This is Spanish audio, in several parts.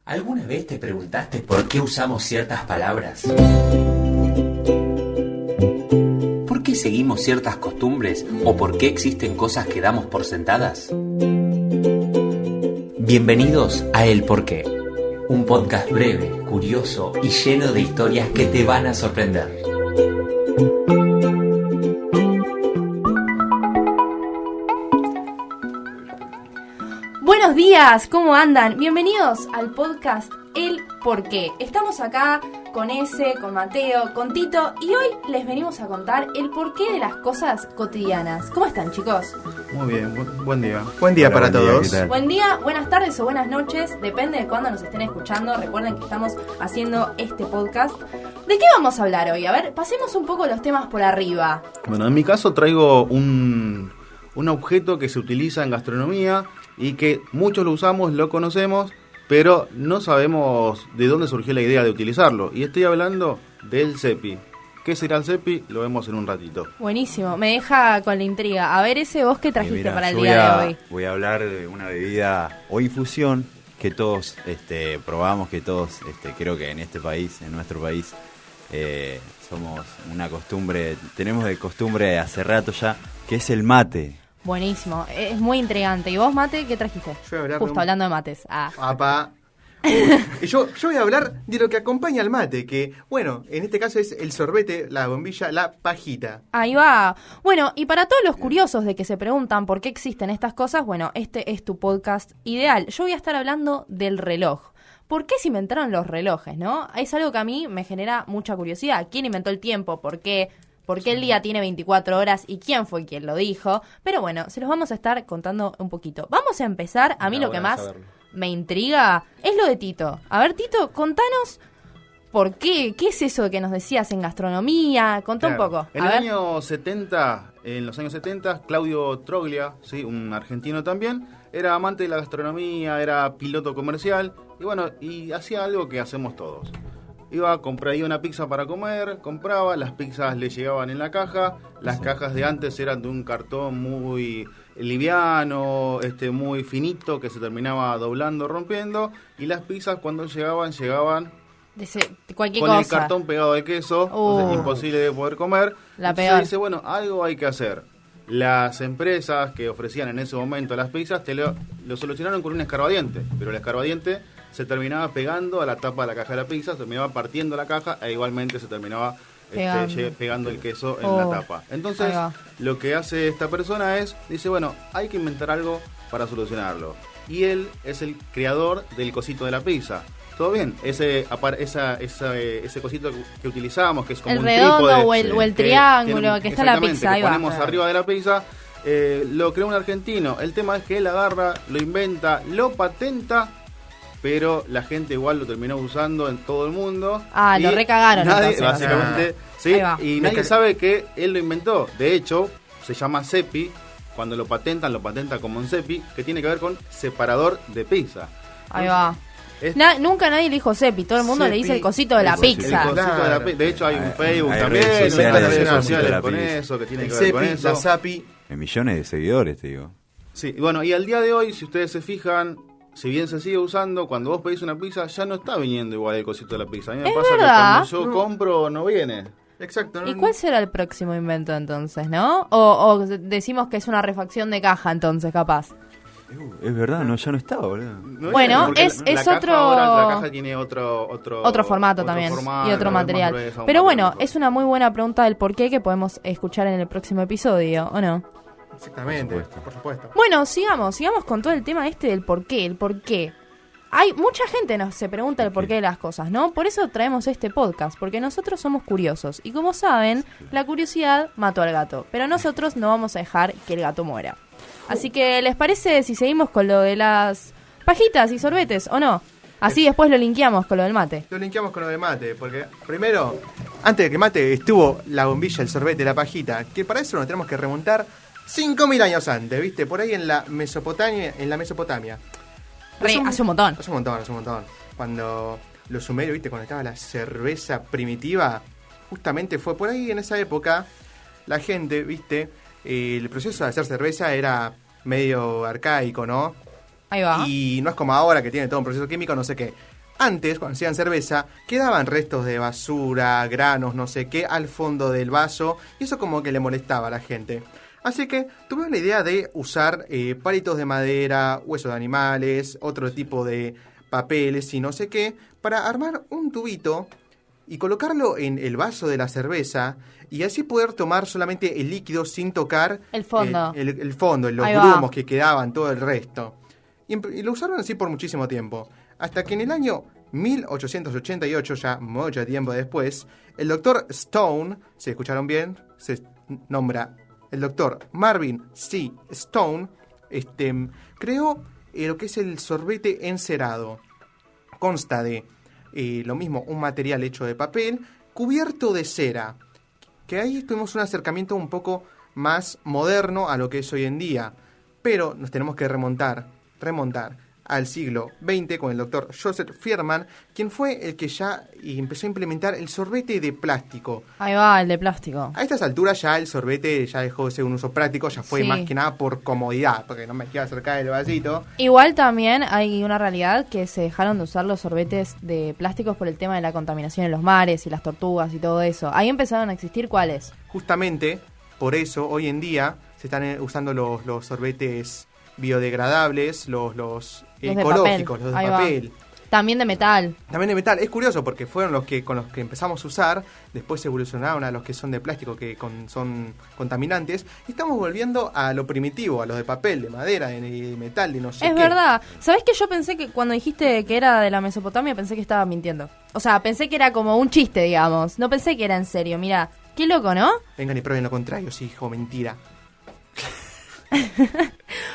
¿Alguna vez te preguntaste por qué usamos ciertas palabras? ¿Por qué seguimos ciertas costumbres o por qué existen cosas que damos por sentadas? Bienvenidos a El Porqué, un podcast breve, curioso y lleno de historias que te van a sorprender. Buenos días, ¿cómo andan? Bienvenidos al podcast El Porqué. Estamos acá con con Mateo, con Tito y hoy les venimos a contar el porqué de las cosas cotidianas. ¿Cómo están, chicos? Muy bien, buen día. Buen día para todos. Buen día, buenas tardes o buenas noches, depende de cuándo nos estén escuchando. Recuerden que estamos haciendo este podcast. ¿De qué vamos a hablar hoy? A ver, pasemos un poco los temas por arriba. Bueno, en mi caso traigo un objeto que se utiliza en gastronomía y que muchos lo usamos, lo conocemos, pero no sabemos de dónde surgió la idea de utilizarlo. Y estoy hablando del cepi. ¿Qué será el cepi? Lo vemos en un ratito. Buenísimo, me deja con la intriga. A ver, vos qué trajiste para el día de hoy. Voy a hablar de una bebida o infusión que todos probamos, que todos creo que en este país, en nuestro país, somos una costumbre, tenemos de costumbre hace rato ya, que es el mate. Buenísimo, es muy intrigante. ¿Y vos, Mate, qué trajiste? Yo voy a hablar Justo hablando de mates. Apa. Yo voy a hablar de lo que acompaña al mate, que, bueno, en este caso es el sorbete, la bombilla, la pajita. Ahí va. Bueno, y para todos los curiosos de que se preguntan por qué existen estas cosas, bueno, este es tu podcast ideal. Yo voy a estar hablando del reloj. ¿Por qué se inventaron los relojes, no? Es algo que a mí me genera mucha curiosidad. ¿Quién inventó el tiempo? ¿Por qué el día tiene 24 horas y quién fue quien lo dijo? Pero bueno, se los vamos a estar contando un poquito. Vamos a empezar. A mí lo que más me intriga es lo de Tito. A ver, Tito, contanos por qué. ¿Qué es eso que nos decías en gastronomía? Contá un poco. En los años 70, Claudio Troglia, ¿sí? Un argentino también, era amante de la gastronomía, era piloto comercial y bueno, y hacía algo que hacemos todos. Iba a comprar una pizza para comer, compraba, las pizzas le llegaban en la caja, las cajas de antes eran de un cartón muy liviano, muy finito, que se terminaba doblando, rompiendo, y las pizzas cuando llegaban de cualquier con cosa. El cartón pegado de queso, entonces imposible de poder comer. La entonces peor. dice, bueno, algo hay que hacer. Las empresas que ofrecían en ese momento las pizzas lo solucionaron con un escarbadiente, pero el escarbadiente se terminaba pegando a la tapa de la caja de la pizza, se terminaba partiendo la caja e igualmente se terminaba pegando el queso en la tapa. Entonces, lo que hace esta persona dice, bueno, hay que inventar algo para solucionarlo. Y él es el creador del cosito de la pizza. ¿Todo bien? Ese cosito que utilizamos, que es como el un redondo trípode, o el triángulo que está en la pizza. Ahí ponemos arriba de la pizza. Lo creó un argentino. El tema es que él agarra, lo inventa, lo patenta, pero la gente igual lo terminó usando en todo el mundo. Lo recagaron. Nadie, básicamente, ¿sí? Y nadie sabe que él lo inventó. De hecho, se llama cepi. Cuando lo patentan como un cepi, que tiene que ver con separador de pizza. Ahí va. Nunca nadie le dijo cepi, todo el mundo cepi, le dice el cosito de la pizza. De hecho hay un Facebook hay también, redes sociales con eso, que tiene El que ver con cepi, eso. la zapi. En millones de seguidores, te digo. Sí, bueno, y al día de hoy, si ustedes se fijan, si bien se sigue usando, cuando vos pedís una pizza, ya no está viniendo igual el cosito de la pizza. A mí me pasa verdad. que cuando yo compro, no viene. Exacto. ¿Y cuál será el próximo invento entonces, no? O decimos que es una refacción de caja entonces, capaz. Es verdad, ya no estaba, boludo. No Bueno, viene, es la otro... caja ahora, la caja tiene otro formato también formato, y otro material. gruesa, Pero bueno, mejor. es una muy buena pregunta del por qué que podemos escuchar en el próximo episodio, ¿o no? Exactamente, por supuesto. Bueno, sigamos con todo el tema del por qué, el por qué. Hay mucha gente se pregunta el porqué de las cosas, ¿no? Por eso traemos este podcast, porque nosotros somos curiosos. Y como saben, la curiosidad mató al gato. Pero nosotros no vamos a dejar que el gato muera. Así que, ¿les parece si seguimos con lo de las pajitas y sorbetes, o no? Así después lo linkeamos con lo del mate. Lo linkeamos con lo de mate, porque primero, antes de que mate, estuvo la bombilla, el sorbete, la pajita, que para eso nos tenemos que remontar 5.000 años antes, ¿viste? Por ahí en la Mesopotamia. Hace un montón. Hace un montón. Cuando los sumerios, ¿viste? Cuando estaba la cerveza primitiva, justamente fue por ahí en esa época, la gente, ¿viste? El proceso de hacer cerveza era medio arcaico, ¿no? Ahí va. Y no es como ahora que tiene todo un proceso químico, no sé qué. Antes, cuando hacían cerveza, quedaban restos de basura, granos, no sé qué, al fondo del vaso, y eso como que le molestaba a la gente. Así que tuve la idea de usar palitos de madera, huesos de animales, otro tipo de papeles y no sé qué, para armar un tubito y colocarlo en el vaso de la cerveza y así poder tomar solamente el líquido sin tocar El fondo. el fondo, los Ahí va. grumos que quedaban, todo el resto. Y lo usaron así por muchísimo tiempo. Hasta que en el año 1888, ya mucho tiempo después, el doctor Stone, si escucharon bien, se nombra el doctor Marvin C. Stone, creó lo que es el sorbete encerado. Consta de lo mismo, un material hecho de papel cubierto de cera. Que ahí tuvimos un acercamiento un poco más moderno a lo que es hoy en día. Pero nos tenemos que remontar al siglo XX con el doctor Joseph Firman, quien fue el que ya empezó a implementar el sorbete de plástico. Ahí va, el de plástico. A estas alturas ya el sorbete ya dejó de ser un uso práctico, ya fue Sí. más que nada por comodidad, porque no me quiero acercar del vasito. Igual también hay una realidad que se dejaron de usar los sorbetes de plásticos por el tema de la contaminación en los mares y las tortugas y todo eso. Ahí empezaron a existir ¿cuáles? Justamente por eso hoy en día se están usando los sorbetes biodegradables, los de ecológicos, papel. los de Ahí va. papel. También de metal. También de metal. Es curioso porque fueron con los que empezamos a usar, después evolucionaron a los que son de plástico, que son contaminantes, y estamos volviendo a lo primitivo, a los de papel, de madera, de metal, de no sé Es qué. verdad. ¿Sabés que yo pensé que cuando dijiste que era de la Mesopotamia pensé que estaba mintiendo? O sea, pensé que era como un chiste, digamos. No pensé que era en serio. Mirá, qué loco, ¿no? Vengan y prueben lo contrario, sí, hijo, mentira.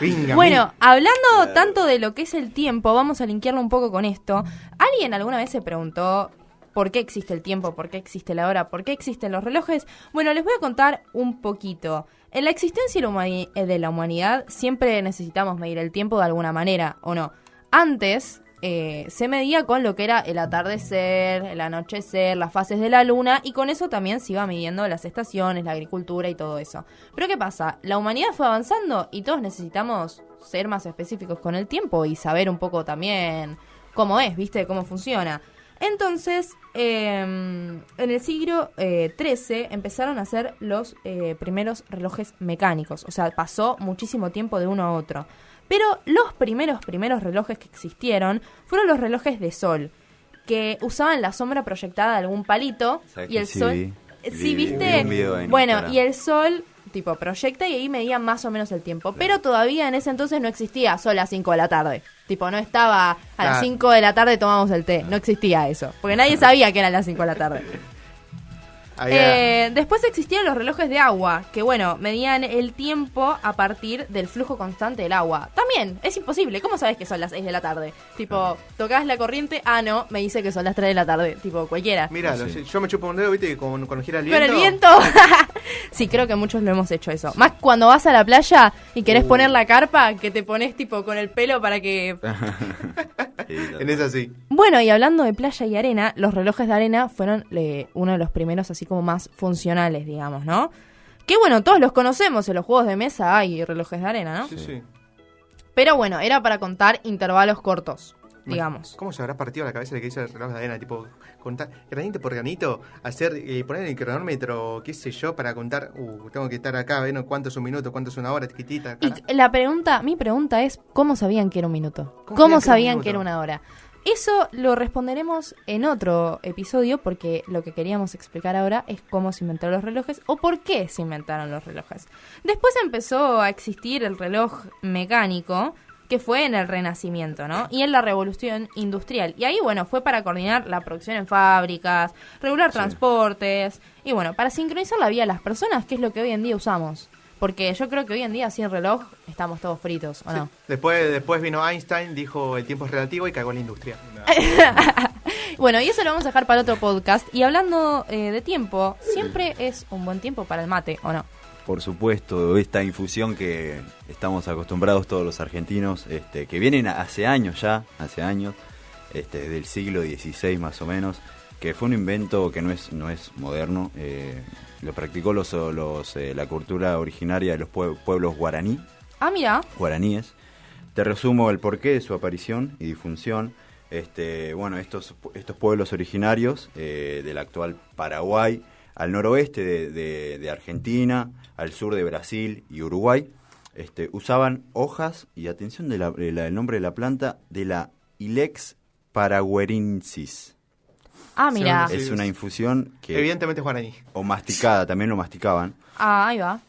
Venga, Bueno, hablando tanto de lo que es el tiempo, vamos a linkearlo un poco con esto. ¿Alguien alguna vez se preguntó por qué existe el tiempo, por qué existe la hora, por qué existen los relojes? Bueno, les voy a contar un poquito. En la existencia de la humanidad siempre necesitamos medir el tiempo de alguna manera, ¿o no? Antes se medía con lo que era el atardecer, el anochecer, las fases de la luna, y con eso también se iba midiendo las estaciones, la agricultura y todo eso. Pero ¿qué pasa? La humanidad fue avanzando y todos necesitamos ser más específicos con el tiempo y saber un poco también cómo es, ¿viste? Cómo funciona. Entonces, en el siglo XIII empezaron a hacer los primeros relojes mecánicos. O sea, pasó muchísimo tiempo de uno a otro. Pero los primeros relojes que existieron fueron los relojes de sol, que usaban la sombra proyectada de algún palito ¿Sabes y que el sí sol... vi? Sí, Vi ¿viste? un video en Bueno, Instagram. y el sol tipo proyecta y ahí medía más o menos el tiempo. Pero todavía en ese entonces no existía sol a las 5 de la tarde. Tipo, no estaba a las 5 de la tarde tomamos el té. No existía eso. Porque nadie sabía que eran las 5 de la tarde. Después existían los relojes de agua, que bueno, medían el tiempo a partir del flujo constante del agua. También, es imposible. ¿Cómo sabes que son las 6 de la tarde? Tipo, tocás la corriente, no, me dice que son las 3 de la tarde. Tipo, cualquiera. Mira, Sí. yo me chupo un dedo, viste, que cuando gira el viento. Con el viento. Sí, creo que muchos lo hemos hecho eso. Más cuando vas a la playa y querés poner la carpa, que te pones tipo con el pelo para que... Sí, En esa sí. Bueno, y hablando de playa y arena, los relojes de arena fueron uno de los primeros así como más funcionales, digamos, ¿no? Que bueno, todos los conocemos, en los juegos de mesa hay relojes de arena, ¿no? Sí, sí. Pero bueno, era para contar intervalos cortos, digamos. ¿Cómo se habrá partido la cabeza de que hizo el reloj de arena? Tipo, contar granito por granito, hacer, poner el cronómetro, qué sé yo, para contar, tengo que estar acá, ¿ven? ¿Cuánto es un minuto? ¿Cuánto es una hora? Tiquitita. Y mi pregunta es, ¿cómo sabían que era un minuto? ¿Cómo ¿Cómo sabían sabían que que era era un una hora? Eso lo responderemos en otro episodio porque lo que queríamos explicar ahora es cómo se inventaron los relojes o por qué se inventaron los relojes. Después empezó a existir el reloj mecánico, que fue en el Renacimiento, ¿no? Y en la Revolución Industrial. Y ahí, bueno, fue para coordinar la producción en fábricas, regular transportes y, bueno, para sincronizar la vida de las personas, que es lo que hoy en día usamos. Porque yo creo que hoy en día sin reloj estamos todos fritos, ¿o no? Después vino Einstein, dijo el tiempo es relativo y cagó en la industria. Bueno, y eso lo vamos a dejar para otro podcast. Y hablando de tiempo, siempre es un buen tiempo para el mate, ¿o no? Por supuesto, esta infusión que estamos acostumbrados todos los argentinos, que vienen hace años, desde el siglo XVI más o menos, que fue un invento que no es moderno, lo practicó la cultura originaria de los pueblos guaraníes. Ah, mira. Te resumo el porqué de su aparición y difusión. Bueno, estos pueblos originarios del actual Paraguay, al noroeste de Argentina, al sur de Brasil y Uruguay, usaban hojas, y atención del nombre de la planta, de la Ilex paraguayensis. Ah, mira. Sí. Es una infusión que... Evidentemente es guaraní. O masticada, también lo masticaban. Ah, ahí va.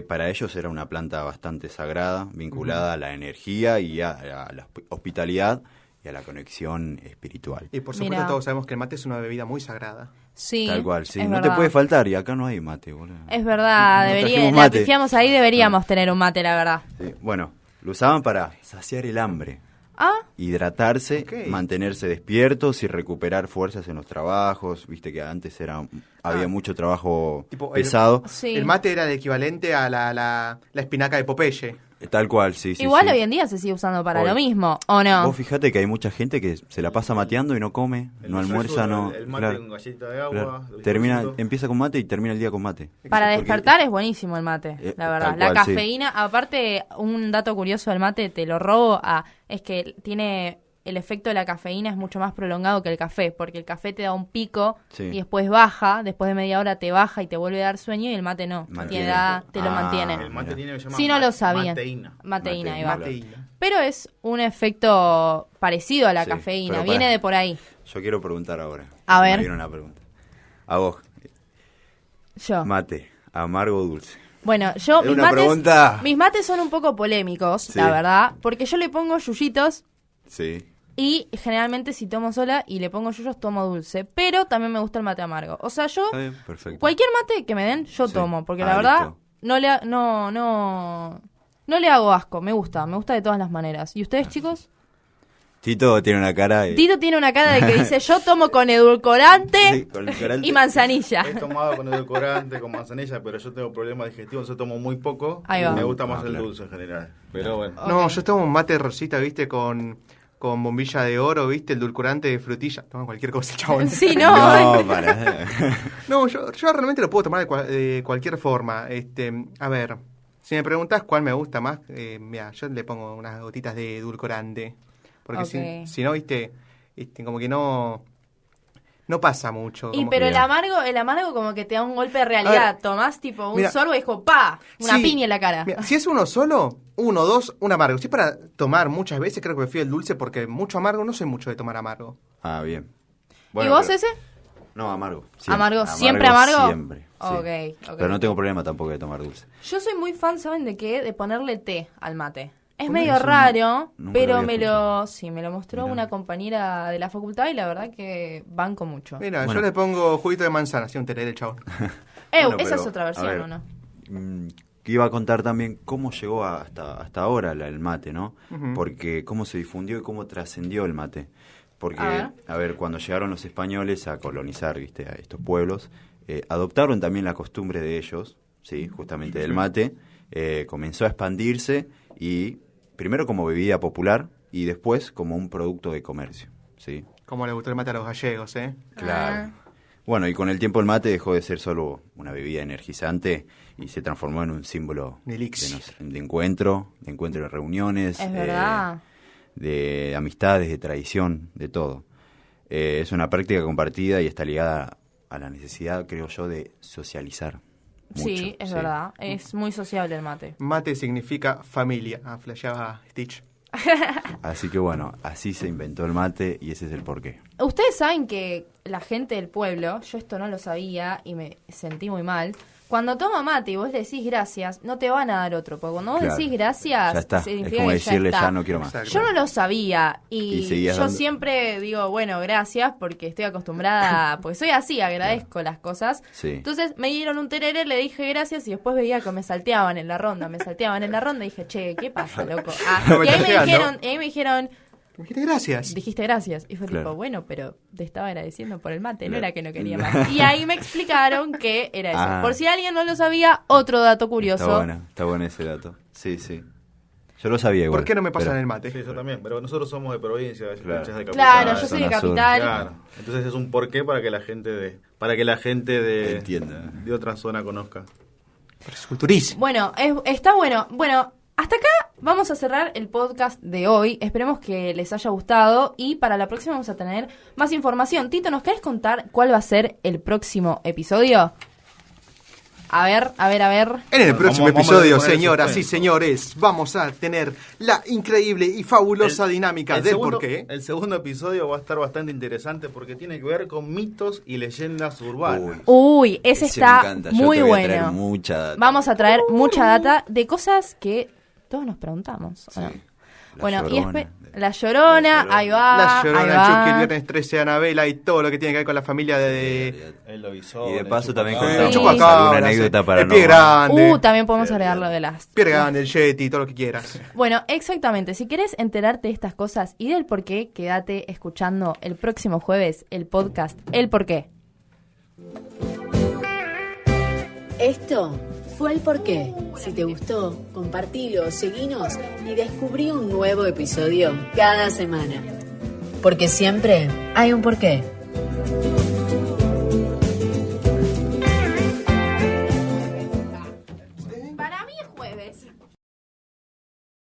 Para ellos era una planta bastante sagrada, vinculada a la energía y a la hospitalidad y a la conexión espiritual. Y por supuesto Mira. todos sabemos que el mate es una bebida muy sagrada. Sí. Tal cual, sí. es No verdad. te puede faltar, y acá no hay mate, boludo. Es verdad, No debería, trajimos la mate. pifiamos ahí, deberíamos tener un mate, la verdad. Sí. Bueno, lo usaban para saciar el hambre, Ah, hidratarse, Ok. mantenerse despiertos y recuperar fuerzas en los trabajos. Viste que antes había mucho trabajo Tipo, pesado. sí. El mate era el equivalente a la espinaca de Popeye. Tal cual, sí, sí. Igual sí. hoy en día se sigue usando para Hoy. lo mismo, ¿o no? Vos fijate que hay mucha gente que se la pasa mateando y no come, no almuerza, no... El mate claro, con galleta de agua. claro. dulcecito. Empieza con mate y termina el día con mate. Para Porque- despertar es buenísimo el mate, la verdad. tal La cual, sí. cafeína, aparte, un dato curioso del mate, te lo robo, es que tiene el efecto de la cafeína es mucho más prolongado que el café, porque el café te da un pico Sí. y después baja, después de media hora te baja y te vuelve a dar sueño, y el mate no, Mantiene. te lo Ah, mantiene. El mate Mira. tiene que se llama Sí, no lo sabía. mateína. Mateína, ahí va. Mateína. Pero es un efecto parecido a la Sí, cafeína, pero viene pará. de por ahí. Yo quiero preguntar ahora. A Me ver. dieron una pregunta. A vos, Yo. mate, amargo o dulce. Bueno, yo Es una pregunta. mis mates son un poco polémicos, Sí. la verdad, porque yo le pongo yuyitos Sí. y generalmente si tomo sola y le pongo yuyos tomo dulce, pero también me gusta el mate amargo. O sea, yo Está bien, perfecto. cualquier mate que me den yo Sí. tomo, porque Ah, la verdad listo. no le hago asco, me gusta de todas las maneras. ¿Y ustedes, chicos? Tito tiene una cara de... Tito tiene una cara de que dice, yo tomo con edulcorante Sí, con edulcorante. y manzanilla. He tomado con edulcorante, con manzanilla, pero yo tengo problemas digestivos, yo tomo muy poco. Ahí va. Me gusta más Ah, el claro. dulce en general. Pero bueno. No, Ok. yo tomo un mate rosita, viste, con bombilla de oro, viste, el edulcorante de frutilla. Toma cualquier cosa, chabón. Sí, no. No, para. No, yo realmente lo puedo tomar de cualquier forma. A ver, si me preguntas cuál me gusta más, mira, yo le pongo unas gotitas de edulcorante. Porque Ok. si no, viste, como que no pasa mucho. Y como pero que- el amargo como que te da un golpe de realidad. Tomás tipo un mira, sorbo y es como ¡pa! Una Sí, piña en la cara. mira, si es uno solo, uno, dos, un amargo. Si es para tomar muchas veces, creo que prefiero el dulce porque mucho amargo, no soy mucho de tomar amargo. Ah, bien. ¿Y vos pero- ese? No, amargo. ¿Amargo? ¿Siempre amargo? Siempre, sí. Ok. Pero no tengo problema tampoco de tomar dulce. Yo soy muy fan, ¿saben de qué? De ponerle té al mate. Es ¿Cómo? medio Eso raro, nunca pero lo había escuchado. me lo mostró Mirá. una compañera de la facultad y la verdad que banco mucho. Mira, Bueno. yo le pongo juguito de manzana, así un tereré, chabón. Bueno, Esa pero, es otra versión, a ver, ¿o no? Que iba a contar también cómo llegó hasta ahora el mate, ¿no? Ujú. Porque cómo se difundió y cómo trascendió el mate. Porque, A ver. cuando llegaron los españoles a colonizar, ¿viste? A estos pueblos, adoptaron también la costumbre de ellos, ¿sí? Justamente del mate, comenzó a expandirse y primero como bebida popular y después como un producto de comercio, ¿sí? Como le gustó el mate a los gallegos, ¿eh? Claro. Bueno, y con el tiempo el mate dejó de ser solo una bebida energizante y se transformó en un símbolo Un elixir. de encuentro, de reuniones, Es verdad. de amistades, de tradición, de todo. Es una práctica compartida y está ligada a la necesidad, creo yo, de socializar. Mucho, Sí, es verdad. Es muy sociable el mate. Mate significa familia. Ah, flasheaba Stitch. Así que bueno, así se inventó el mate y ese es el porqué. Ustedes saben que la gente del pueblo, yo esto no lo sabía y me sentí muy mal, cuando toma mate y vos le decís gracias, no te van a dar otro, porque cuando vos Claro. decís gracias, Ya está, es significa como que decirle ya está. ya no quiero más. Exacto. Yo no lo sabía Y y seguías yo dando. siempre digo, bueno, gracias, porque estoy acostumbrada, porque soy así, agradezco las cosas. Sí. Entonces me dieron un tereré, le dije gracias y después veía que me salteaban en la ronda, y dije, che, ¿qué pasa, loco? No me y, ahí estás me llegando. dijeron, Me dijiste gracias. dijiste gracias. Y fue Claro. tipo, bueno, pero te estaba agradeciendo por el mate, no Claro. era que no quería más. Y ahí me explicaron que era eso. Ah. Por si alguien no lo sabía, otro dato curioso. Está bueno ese dato. Sí, sí. Yo lo sabía igual. ¿Por qué no me pasan pero- el mate? Sí, yo también, pero nosotros somos de provincia, Claro. hinchas de capital. Claro, yo soy de Zona sur. capital. Claro. Entonces es un porqué para que la gente Entienda. de otra zona conozca. Pero es culturísimo. Bueno, está bueno. Bueno, Hasta acá vamos a cerrar el podcast de hoy. Esperemos que les haya gustado y para la próxima vamos a tener más información. Tito, ¿nos querés contar cuál va a ser el próximo episodio? A ver. En el próximo Vamos a episodio, poner señoras y suspenso. señores, vamos a tener la increíble y fabulosa dinámica del segundo, porqué. el segundo episodio va a estar bastante interesante porque tiene que ver con mitos y leyendas urbanas. Uy, ese Ese me está encanta. Yo muy te voy a traer bueno. mucha data. Vamos a traer mucha data de cosas que todos nos preguntamos. ¿o no? Sí. La Bueno, Llorona. La Llorona, ahí va. La ahí Llorona, va. Chucky, el viernes 13 de Anabela y todo lo que tiene que ver con la familia de... El lobizón, Y de el paso también chupacabra. Sí. contamos Chupacabra, alguna anécdota sí. para El pie grande. También podemos agregar lo de las... Pierre grande, el Yeti, todo lo que quieras. Bueno, exactamente. Si querés enterarte de estas cosas y del por qué, quédate escuchando el próximo jueves el podcast El Porqué. Esto fue el porqué. Si te gustó, compartilo, seguinos y descubrí un nuevo episodio cada semana. Porque siempre hay un porqué. Para mí es jueves.